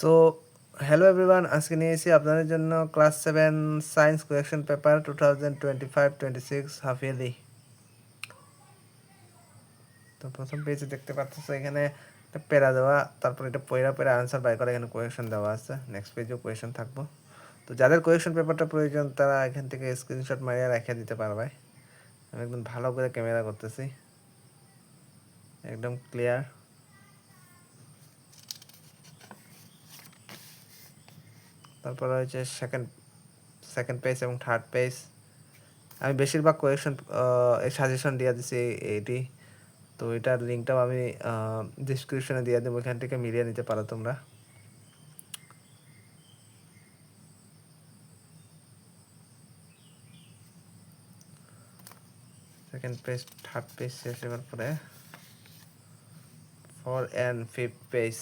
So hello everyone, আজকে নিয়ে এসেছি আপনাদের জন্য class 7 science question paper 2025-26 half yearly. তো প্রথম পেজে দেখতে পাচ্ছ এখানে একটা প্যারা দেওয়া, তারপর এটা পয়রা আনসার বাই করে এখানে কোয়েকশন দেওয়া আছে। নেক্সট পেজেও কোয়েকশন থাকবো। তো যাদের কোয়েকশন পেপারটা প্রয়োজন তারা এখান থেকে স্ক্রিনশট মারিয়ে রেখে দিতে পারবে। আমি একদম ভালো করে ক্যামেরা করতেছি, একদম ক্লিয়ার। তারপর হচ্ছে সেকেন্ড পেজ এবং থার্ড পেজ। আমি বেশিরভাগ কোয়েকশন সাজেশন দিয়ে দিছি এইটি। তো এটার লিঙ্কটাও আমি ডিসক্রিপশনে দিয়ে দেবো, এখান থেকে মিলিয়ে নিতে পারো তোমরা। সেকেন্ড পেজ থার্ড পেজ শেষ হওয়ার পরে 4 and 5th পেজ।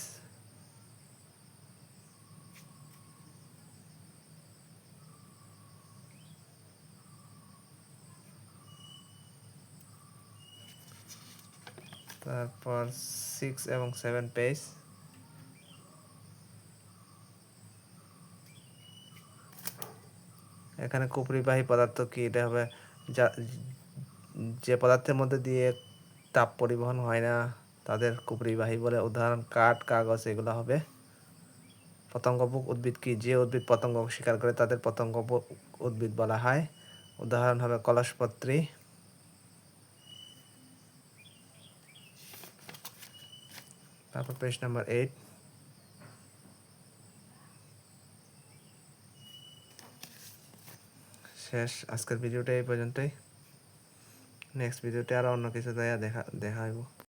তারপর 6 এবং 7 পেজ। এখানে কুপরিবাহী পদার্থ কি, এটা হবে যে পদার্থের মধ্যে দিয়ে তাপ পরিবহন হয় না তাদের কুপরিবাহী বলে। উদাহরণ কাঠ, কাগজ, এগুলো হবে। পতঙ্গভোগ উদ্ভিদ কি, যে উদ্ভিদ পতঙ্গ শিকার করে তাদের পতঙ্গভোগ উদ্ভিদ বলা হয়। উদাহরণ হবে কলসপত্রী। তারপর পেজ নাম্বার 8। শেষ আজকের ভিডিওটা এই পর্যন্তই। নেক্সট ভিডিওতে আরো অন্য কিছু দেখা হইব।